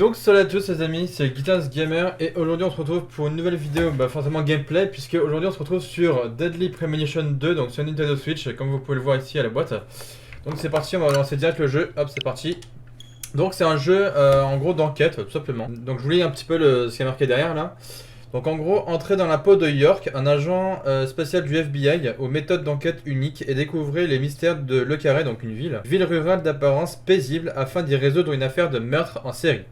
Donc salut à tous les amis, c'est Guitarist Gamer et aujourd'hui on se retrouve pour une nouvelle vidéo, forcément gameplay, puisque aujourd'hui on se retrouve sur Deadly Premonition 2, donc sur Nintendo Switch, comme vous pouvez le voir ici à la boîte. Donc c'est parti, on va lancer direct le jeu, hop c'est parti. Donc c'est un jeu en gros d'enquête tout simplement. Donc je vous lis un petit peu ce qui est marqué derrière là. Donc en gros, entrez dans la peau de York, un agent spécial du FBI aux méthodes d'enquête uniques et découvrez les mystères de Le Carré, donc une ville rurale d'apparence paisible afin d'y résoudre une affaire de meurtre en série.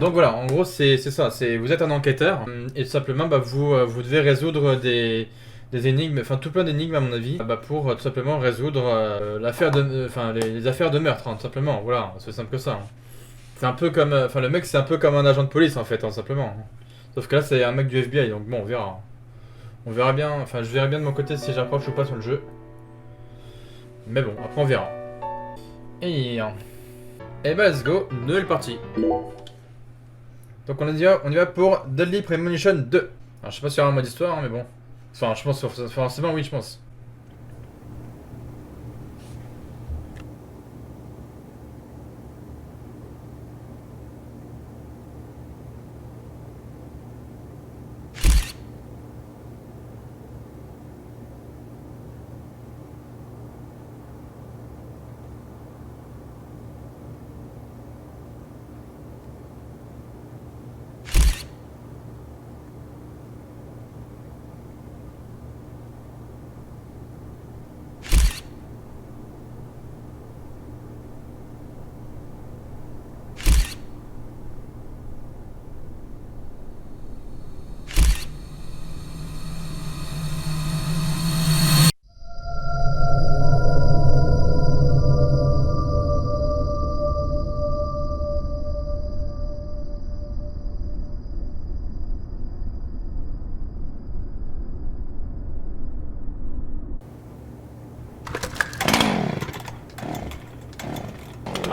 Donc voilà, en gros c'est ça, vous êtes un enquêteur et tout simplement vous devez résoudre des énigmes, enfin tout plein d'énigmes à mon avis, pour tout simplement résoudre l'affaire de, les affaires de meurtre, tout simplement, voilà, c'est simple que ça. Hein. C'est un peu comme, le mec c'est un peu comme un agent de police en fait, tout simplement. Sauf que là c'est un mec du FBI, donc bon on verra. On verra bien, enfin je verrai bien de mon côté si j'approche ou pas sur le jeu. Mais bon, après on verra. Et let's go, nouvelle partie. Donc on y va pour Deadly Premonition 2. Alors je sais pas s'il y aura un mode histoire, hein, mais bon. Enfin, je pense forcément oui, je pense.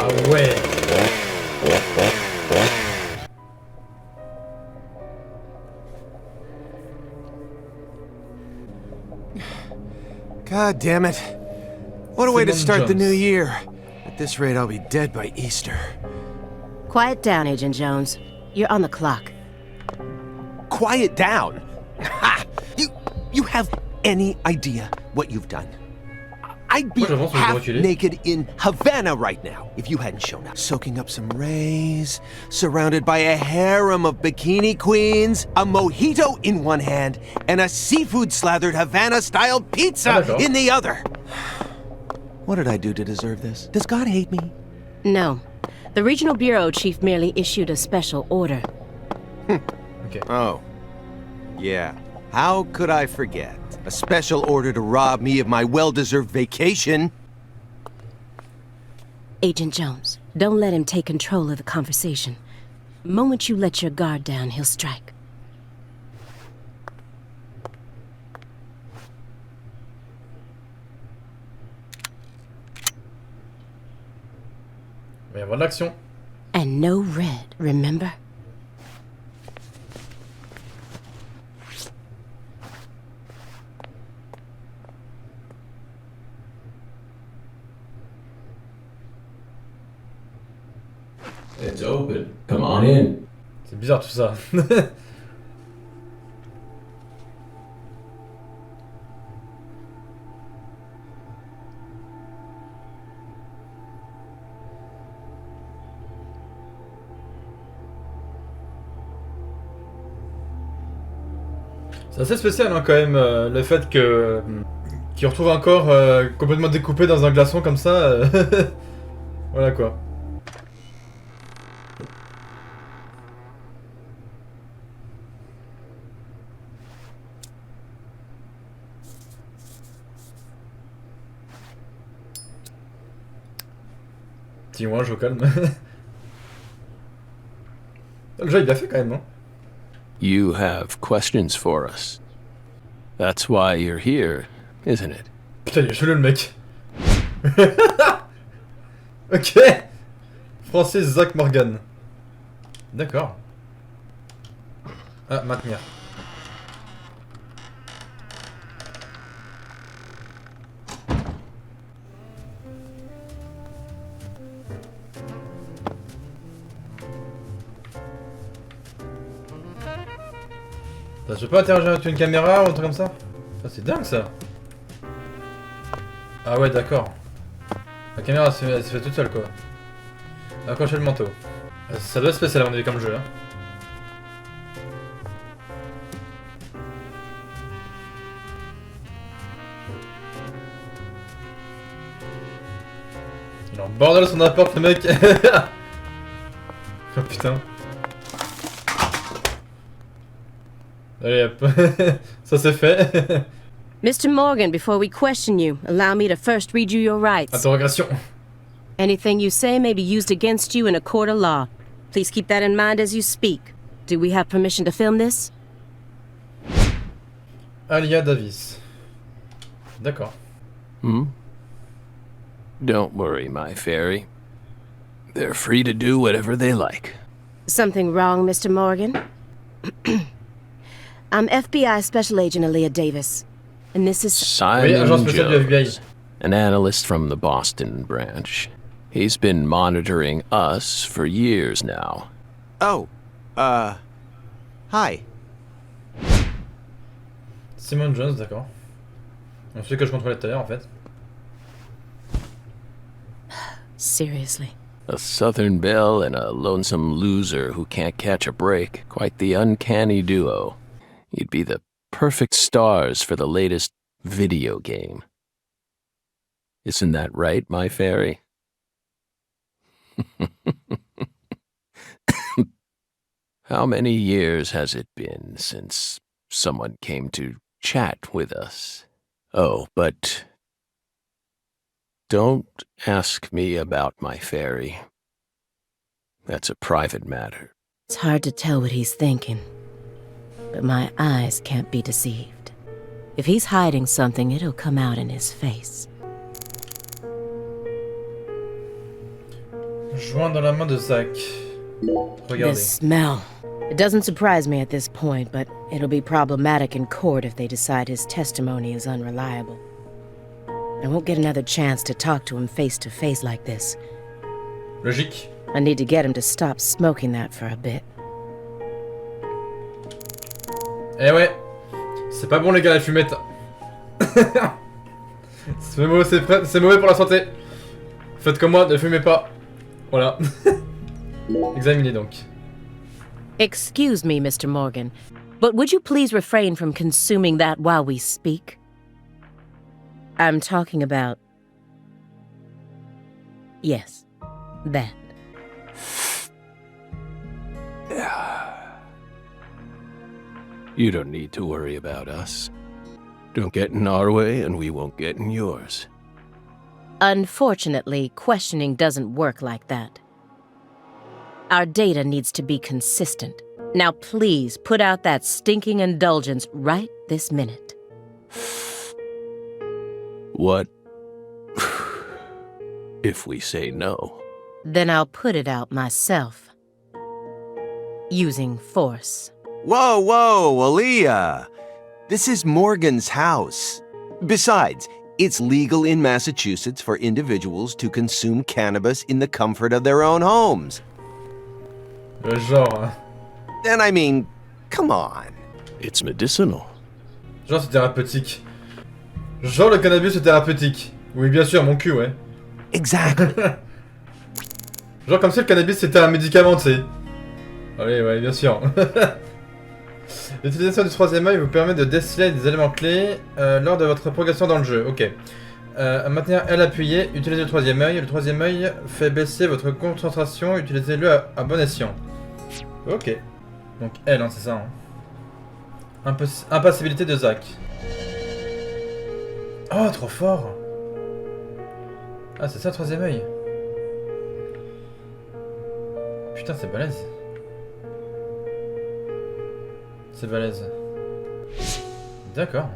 Ah ouais. God damn it. What a way to start the new year. At this rate, I'll be dead by Easter. Quiet down, Agent Jones. You're on the clock. Quiet down? Ha! You have any idea what you've done? I'd be half naked in Havana right now if you hadn't shown up. Soaking up some rays, surrounded by a harem of bikini queens, a mojito in one hand, and a seafood-slathered Havana-style pizza in the other. What did I do to deserve this? Does God hate me? No. The Regional Bureau Chief merely issued a special order. Okay. Oh. Yeah. How could I forget? A special order to rob me of my well-deserved vacation. Agent Jones, don't let him take control of the conversation. The moment you let your guard down, he'll strike. Il va y avoir de l'action. And no red, remember? It's open. Come on in. C'est bizarre tout ça. C'est assez spécial hein, quand même le fait que qu'il retrouve un corps complètement découpé dans un glaçon comme ça. Voilà quoi. Dis-moi, je calme. Le jeu il l'a fait quand même, non? You have questions for us. That's why you're here, isn't it? Putain, il est chelou le mec. Ok. Francis Zach Morgan. D'accord. Ah, maintenir. Je peux pas interagir avec une caméra ou un truc comme ça? Ah, c'est dingue ça. Ah ouais, d'accord. La caméra elle se fait toute seule quoi. Accrocher le manteau. Ça doit être spécial à mon avis comme jeu. Hein. Il est en bordel son appart le mec. Oh putain. Allez hop. Ça c'est fait. Mr. Morgan, before we question you, allow me to first read you your rights. Interrogation. Anything you say may be used against you in a court of law. Please keep that in mind as you speak. Do we have permission to film this? Alia Davis. D'accord. Don't worry, my fairy. They're free to do whatever they like. Something wrong, Mr. Morgan? I'm FBI Special Agent Aaliyah Davis. And this is Simon Jones, an analyst from the Boston branch. He's been monitoring us for years now. Oh, hi. Simon Jones, d'accord. C'est celui que je contrôlais tout à l'heure en fait. Seriously. A Southern belle and a lonesome loser who can't catch a break. Quite the uncanny duo. You'd be the perfect stars for the latest video game. Isn't that right, my fairy? How many years has it been since someone came to chat with us? Oh, but don't ask me about my fairy. That's a private matter. It's hard to tell what he's thinking. But my eyes can't be deceived. If he's hiding something, it'll come out in his face. Joint dans la main de Zach. Regardez. This smell. It doesn't surprise me at this point, but it'll be problematic in court if they decide his testimony is unreliable. I won't get another chance to talk to him face to face like this. Logique. I need to get him to stop smoking that for a bit. Eh ouais, c'est pas bon les gars la fumette. C'est mauvais pour la santé. Faites comme moi, ne fumez pas. Voilà. Examinez donc. Excuse me, Mr. Morgan, but would you please refrain from consuming that while we speak? I'm talking about... Yes, that. You don't need to worry about us. Don't get in our way and we won't get in yours. Unfortunately, questioning doesn't work like that. Our data needs to be consistent. Now please put out that stinking indulgence right this minute. What if we say no? Then I'll put it out myself. Using force. Whoa, whoa, Aaliyah! This is Morgan's house. Besides, it's legal in Massachusetts for individuals to consume cannabis in the comfort of their own homes. Le genre, hein. And I mean, come on. It's medicinal. Genre c'est thérapeutique. Genre le cannabis c'est thérapeutique. Oui bien sûr, mon cul, ouais. Exactly. Genre comme si le cannabis c'était un médicament, tu sais. Allez, ouais, bien sûr. L'utilisation du troisième œil vous permet de déceler des éléments clés lors de votre progression dans le jeu. Ok. Maintenir L appuyé, utilisez le troisième œil. Le troisième œil fait baisser votre concentration, utilisez-le à bon escient. Ok. Donc L, hein, c'est ça. Hein. Impassibilité de Zach. Oh, trop fort. Ah, c'est ça le troisième œil. Putain, c'est balèze. C'est balèze. D'accord.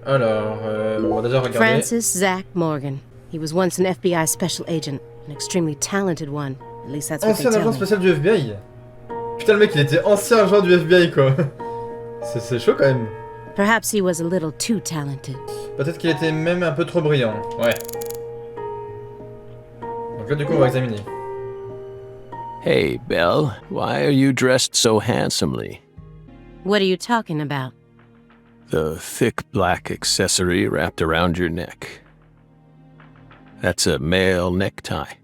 Alors, on va déjà regarder. Francis Zach Morgan. He was once an FBI special agent, an extremely talented one. At least that's what they Ancien tell agent me. spécial du FBI. Putain, le mec, il était ancien agent du FBI, quoi. C'est chaud, quand même. Perhaps he was a little too talented. Peut-être qu'il était même un peu trop brillant. Ouais. Donc là, du coup, on va examiner. Hey, Belle, why are you dressed so handsomely? What are you talking about? The thick black accessory wrapped around your neck. That's a male necktie.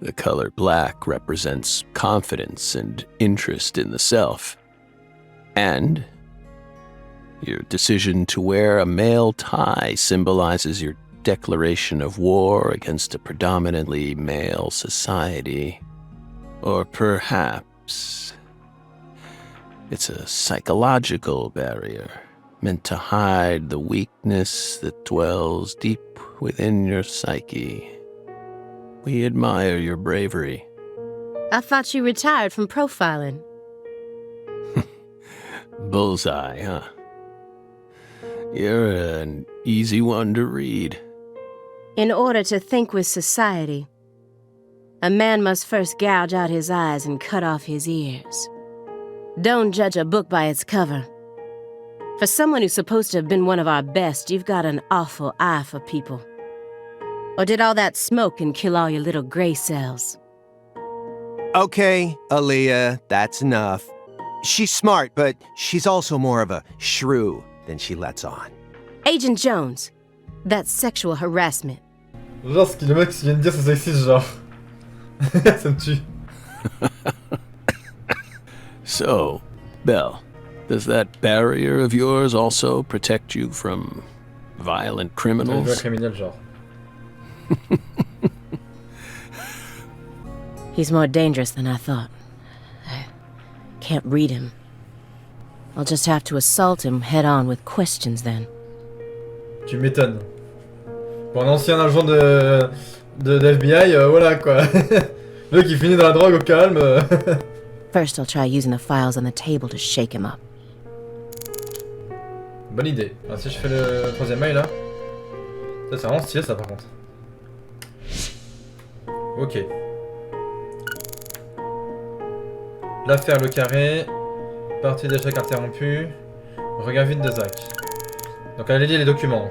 The color black represents confidence and interest in the self. And your decision to wear a male tie symbolizes your declaration of war against a predominantly male society. Or perhaps it's a psychological barrier meant to hide the weakness that dwells deep within your psyche. We admire your bravery. I thought you retired from profiling. Bullseye, huh? You're an easy one to read. In order to think with society, a man must first gouge out his eyes and cut off his ears. Don't judge a book by its cover. For someone who's supposed to have been one of our best, you've got an awful eye for people. Or did all that smoke and kill all your little gray cells? Okay, Aaliyah, that's enough. She's smart, but she's also more of a shrew than she lets on. Agent Jones, that's sexual harassment. Genre, ce que le mec vient de dire, c'est sexiste, genre. Ça me tue. So, Belle, does that barrier of yours also protect you from violent criminals? Criminel, genre. He's more dangerous than I thought. I can't read him. I'll just have to assault him head-on with questions then. Tu m'étonnes. Pour un ancien agent de FBI, voilà quoi. Le qui finit dans la drogue au calme. First, I'll try using the files on the table to shake him up. Bonne idée. Alors, si je fais le troisième mail là. Ça c'est vraiment stylé ça par contre. Ok. L'affaire le carré. Partie d'échec interrompue. Regard vide de Zach. Donc allez lire les documents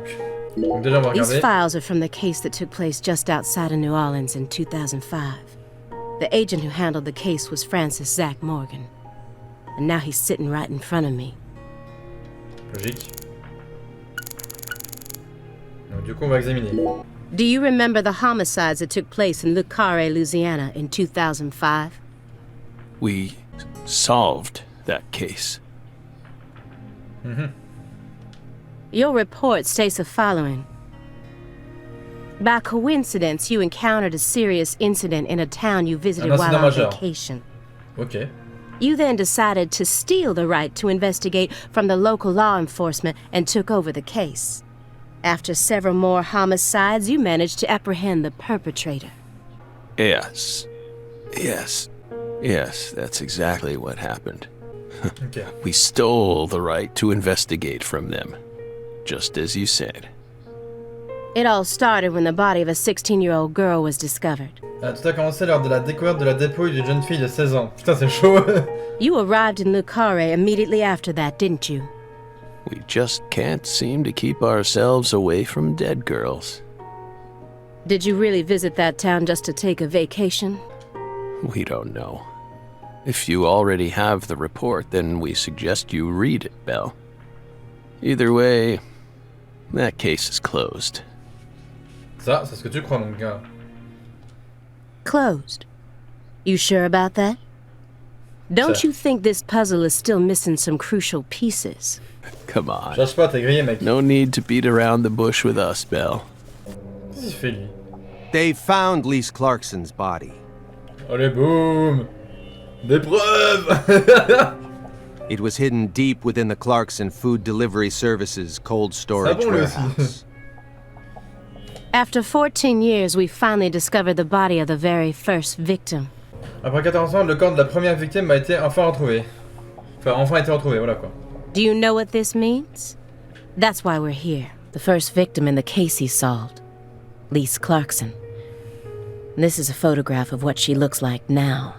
donc déjà on va regarder. These files are from the case that took place just outside of New Orleans in 2005. The agent who handled the case was Francis Zach Morgan. And now he's sitting right in front of me. Logique. Donc du coup on va examiner. Do you remember the homicides that took place in Le Carré, Louisiana in 2005? We solved that case. Your report states the following. By coincidence, you encountered a serious incident in a town you visited while on vacation. Ok. You then decided to steal the right to investigate from the local law enforcement and took over the case. After several more homicides, you managed to apprehend the perpetrator. Yes. Yes, that's exactly what happened. Ok. We stole the right to investigate from them, just as you said. It all started when the body of a 16-year-old girl was discovered. Tout a commencé lors de la découverte de la dépouille d'une jeune fille de 16 ans. Putain, c'est chaud. You arrived in Le Carré immediately after that, didn't you? We just can't seem to keep ourselves away from dead girls. Did you really visit that town just to take a vacation? We don't know. If you already have the report, then we suggest you read it, Belle. Either way, that case is closed. Ça, c'est ce que tu crois, mon gars. Closed. You sure about that? Don't you think this puzzle is still missing some crucial pieces? Come on. Cherche pas, t'es grillé, mec. No need to beat around the bush with us, Belle. Qu'est-ce qu'il fait, lui? They found Lise Clarkson's body. Allez, boum! Des preuves! It was hidden deep within the Clarkson Food Delivery Services cold storage warehouse. After 14 years, we finally discovered the body of the very first victim. Après 14 ans, le corps de la première victime a été enfin retrouvé. Enfin, enfin été retrouvé, voilà quoi. Do you know what this means? That's why we're here. The first victim in the case he solved. Lise Clarkson. This is a photograph of what she looks like now.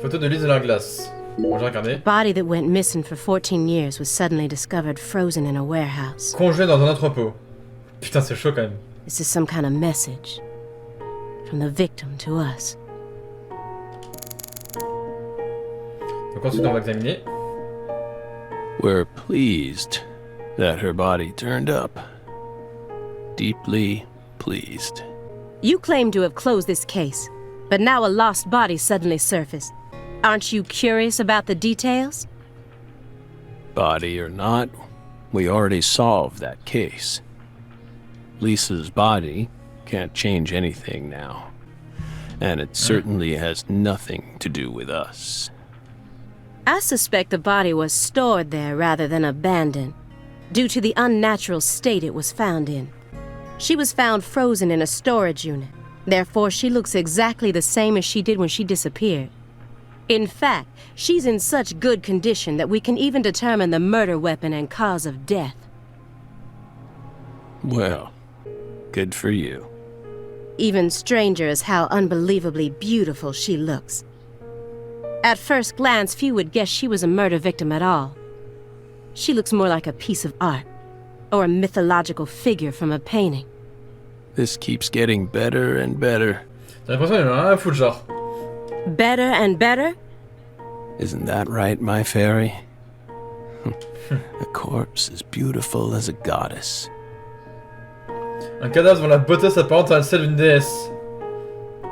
Photo de Lise de la glace. Bon, j'ai regardé. The body that went missing for 14 years was suddenly discovered frozen in a warehouse. Congelé dans un entrepôt. Putain, c'est chaud quand même. This is some kind of message. from the victim to us. Donc ensuite on va examiner. We're pleased that her body turned up. Deeply pleased. You claim to have closed this case, but now a lost body suddenly surfaced. Aren't you curious about the details? Body or not, we already solved that case. Lisa's body can't change anything now. And it certainly has nothing to do with us. I suspect the body was stored there rather than abandoned, due to the unnatural state it was found in. She was found frozen in a storage unit. Therefore, she looks exactly the same as she did when she disappeared. In fact, she's in such good condition that we can even determine the murder weapon and cause of death. Well, good for you. Even stranger is how unbelievably beautiful she looks. At first glance, few would guess she was a murder victim at all. She looks more like a piece of art, or a mythological figure from a painting. This keeps getting better and better. J'ai l'impression qu'il y en a un à foutre, genre. Better and better? Isn't that right, my fairy? A corpse as beautiful as a goddess. Un cadavre dont la beauté s'apparente à celle d'une déesse.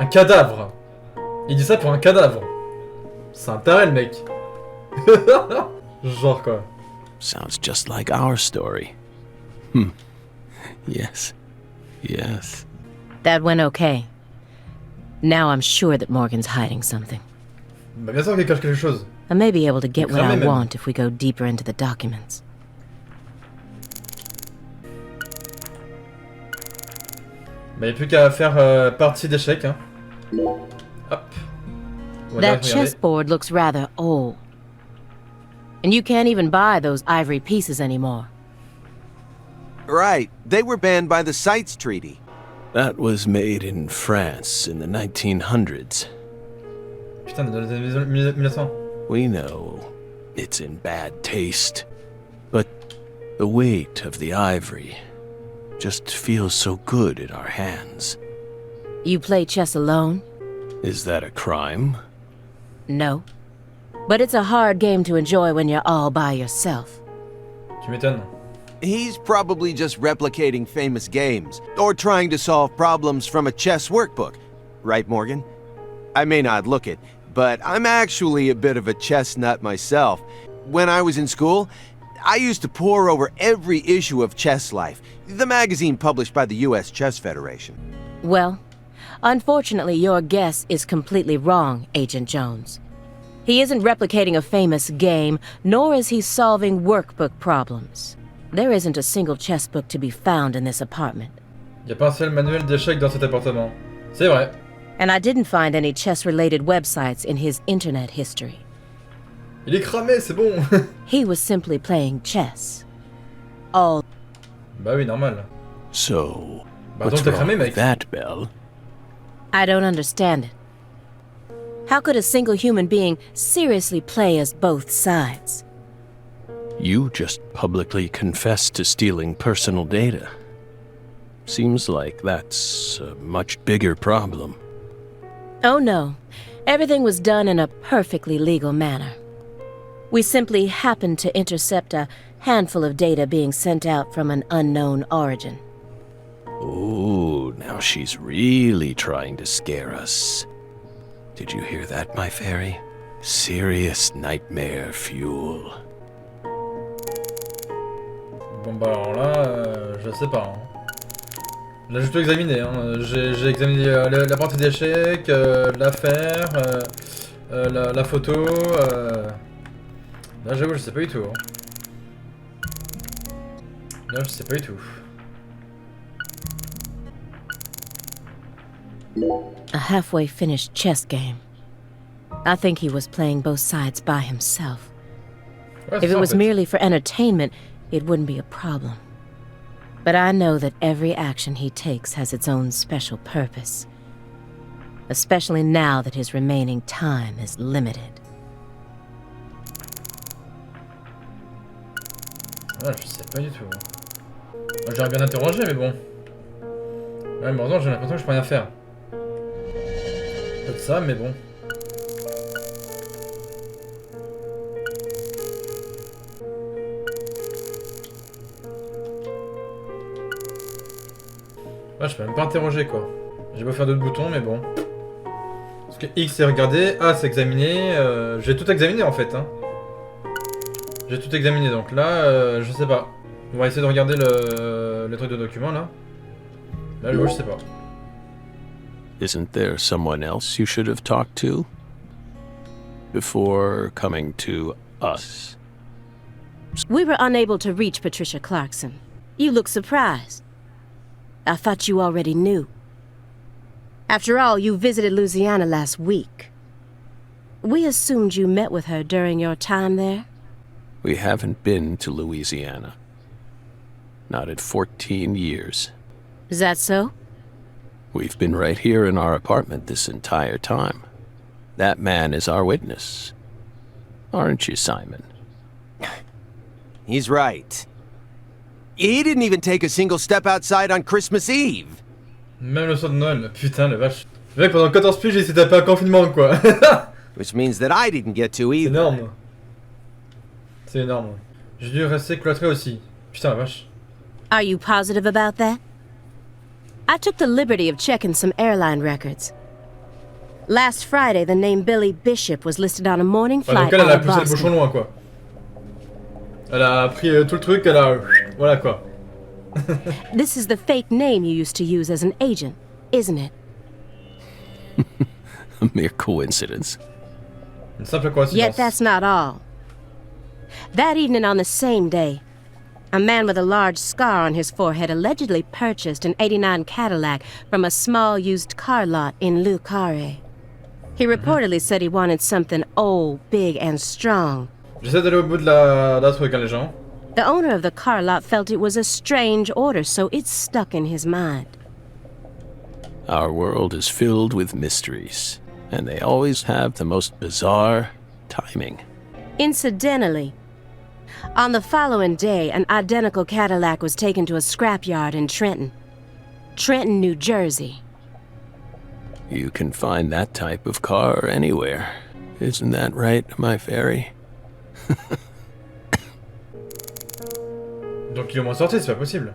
Un cadavre. Il dit ça pour un cadavre. C'est un taré le mec. Genre quoi. Sounds just like our story. Yes. Yes. That went okay. Now I'm sure that Morgan's hiding something. Bah bien sûr qu'il cache quelque chose. I may be able to get what I même. want if we go deeper into the documents. Bah y'a plus qu'à faire partie d'échecs hein. Hop. That chessboard looks rather old. And you can't even buy those ivory pieces anymore. Right. They were banned by the CITES Treaty. That was made in France in the 1900s. Putain, dans les années 1900. We know it's in bad taste, but the weight of the ivory just feels so good in our hands. You play chess alone? Is that a crime? No. But it's a hard game to enjoy when you're all by yourself. Tu m'étonnes. He's probably just replicating famous games, or trying to solve problems from a chess workbook. Right, Morgan? I may not look it, but I'm actually a bit of a chess nut myself. When I was in school, I used to pore over every issue of Chess Life, the magazine published by the U.S. Chess Federation. Well, unfortunately, your guess is completely wrong, Agent Jones. He isn't replicating a famous game, nor is he solving workbook problems. There isn't a single chess book to be found in this apartment. Y a pas un seul manuel d'échecs dans cet appartement. C'est vrai. And I didn't find any chess-related websites in his internet history. Il est cramé, c'est bon. He was simply playing chess. All. Bah oui, normal. So, Bah what's donc t'es wrong cramé, with mec. that, Belle? I don't understand it. How could a single human being seriously play as both sides? You just publicly confessed to stealing personal data. Seems like that's a much bigger problem. Oh no. Everything was done in a perfectly legal manner. We simply happened to intercept a handful of data being sent out from an unknown origin. Oh, now she's really trying to scare us. Did you hear that, my fairy? Serious nightmare fuel. Bon bah alors là, je sais pas. Hein. Là j'ai tout examiné. Hein. J'ai examiné la partie d'échecs, l'affaire, la photo. Là j'avoue je sais pas du tout. Hein. Là je sais pas du tout. A halfway finished chess game. I think he was playing both sides by himself. Ouais, If ça, it en was fait. merely for entertainment, it wouldn't be a problem. But I know that every action he takes has its own special purpose. Especially now that his remaining time is limited. Ouais, je sais pas du tout. Moi, j'aurais bien interrogé mais bon. Ouais, mais heureusement j'ai l'impression que je peux rien faire. ça, mais bon. Ouais, je peux même pas interroger quoi. J'ai beau faire d'autres boutons, mais bon. Parce que X c'est regarder, A c'est examiner. J'ai tout examiné en fait. Hein. J'ai tout examiné, donc là, je sais pas. On va essayer de regarder le truc de document là. Là, le je sais pas. Isn't there someone else you should have talked to before coming to us? We were unable to reach Patricia Clarkson. You look surprised. I thought you already knew. After all, you visited Louisiana last week. We assumed you met with her during your time there. We haven't been to Louisiana. Not in 14 years. Is that so? We've been right here in our apartment this entire time. That man is our witness. Aren't you, Simon? He's right. He didn't even take a single step outside on Christmas Eve. Même le soir de Noël, putain la vache. Le mec pendant 14 piges, il s'est tapé un confinement quoi. Which means that I didn't get to either. C'est énorme. C'est énorme. J'ai dû rester cloîtré aussi. Putain la vache. Are you positive about that? I took the liberty of checking some airline records. Last Friday, the name Billy Bishop was listed on a morning flight elle out a of poussé le bouchon Boston. loin quoi. Elle a pris tout le truc, elle a... Voilà quoi. This is the fake name you used to use as an agent, isn't it? A mere coincidence. Une simple coïncidence. Yet that's not all. That evening on the same day, a man with a large scar on his forehead allegedly purchased an '89 Cadillac from a small used car lot in Le Carré. He reportedly said he wanted something old, big, and strong. J'essaie d'aller au bout de la truc, hein, les gens. The owner of the car lot felt it was a strange order, so it stuck in his mind. Our world is filled with mysteries, and they always have the most bizarre timing. Incidentally, on the following day, an identical Cadillac was taken to a scrapyard in Trenton, New Jersey. You can find that type of car anywhere. Isn't that right, my fairy? Donc ils l'ont sorti, c'est pas possible.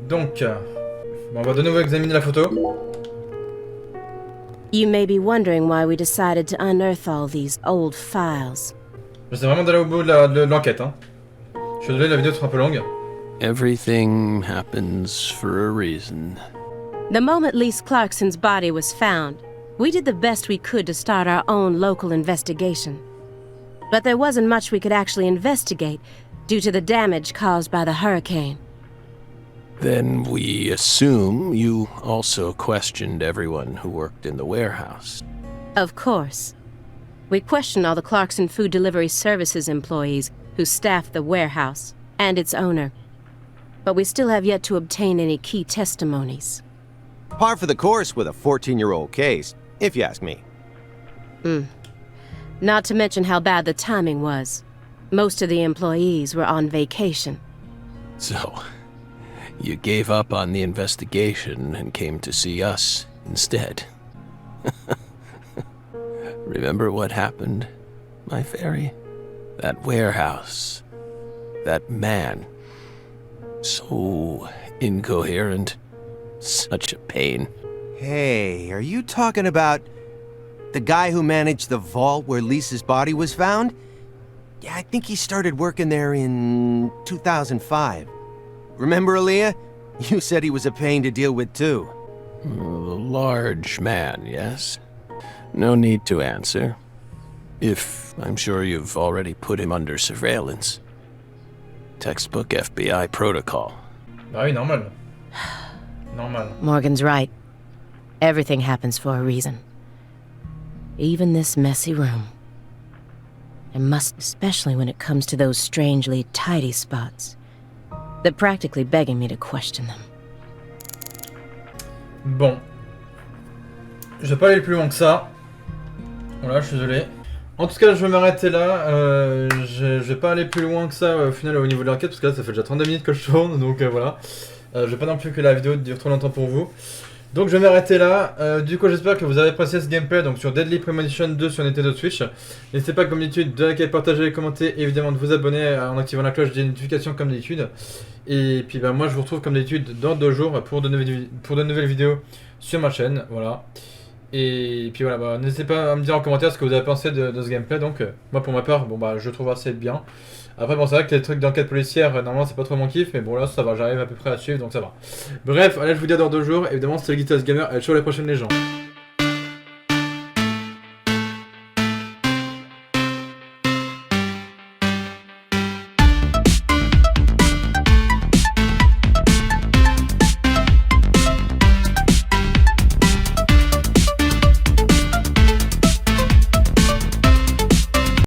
Donc, bon, on va de nouveau examiner la photo. You may be wondering why we decided to unearth all these old files. J'essaie vraiment d'aller au bout de l'enquête. Hein. Je suis désolé, la vidéo sera un peu longue. Everything happens for a reason. The moment Lise Clarkson's body was found, we did the best we could to start our own local investigation. But there wasn't much we could actually investigate due to the damage caused by the hurricane. Then we assume you also questioned everyone who worked in the warehouse. Of course. We questioned all the Clarkson Food Delivery Services employees who staffed the warehouse and its owner. But we still have yet to obtain any key testimonies. Par for the course with a 14-year-old case, if you ask me. Not to mention how bad the timing was. Most of the employees were on vacation. So, you gave up on the investigation and came to see us instead. Remember what happened, my fairy? That warehouse. That man. So incoherent. Such a pain. Hey, are you talking about the guy who managed the vault where Lisa's body was found? Yeah, I think he started working there in 2005. Remember, Aaliyah? You said he was a pain to deal with, too. The large man, yes? No need to answer. If I'm sure you've already put him under surveillance. Textbook FBI protocol. Bah oui, normal. Normal. Morgan's right. Everything happens for a reason. Even this messy room. There must, especially when it comes to those strangely tidy spots. They're practically begging me to question them. Bon. Je vais pas aller plus loin que ça. Voilà, je suis désolé. En tout cas, je vais m'arrêter là. Je vais pas aller plus loin que ça au final au niveau de l'enquête, parce que là, ça fait déjà 32 minutes que je tourne, donc voilà. Je vais pas non plus que la vidéo dure trop longtemps pour vous. Donc je vais m'arrêter là. Du coup j'espère que vous avez apprécié ce gameplay donc sur Deadly Premonition 2 sur Nintendo Switch. N'hésitez pas comme d'habitude de liker, partager, commenter et évidemment de vous abonner en activant la cloche des notifications comme d'habitude. Et puis bah, moi je vous retrouve comme d'habitude dans 2 jours pour de nouvelles vidéos sur ma chaîne. Voilà. Et puis voilà, bah, n'hésitez pas à me dire en commentaire ce que vous avez pensé de ce gameplay. Donc moi pour ma part, bon bah je trouve assez bien. Après bon c'est vrai que les trucs d'enquête policière normalement c'est pas trop mon kiff, mais bon là ça va, j'arrive à peu près à suivre donc ça va. Bref, allez je vous dis dans 2 jours, évidemment c'était le Guitarist Gamer, et ciao les prochaines les gens.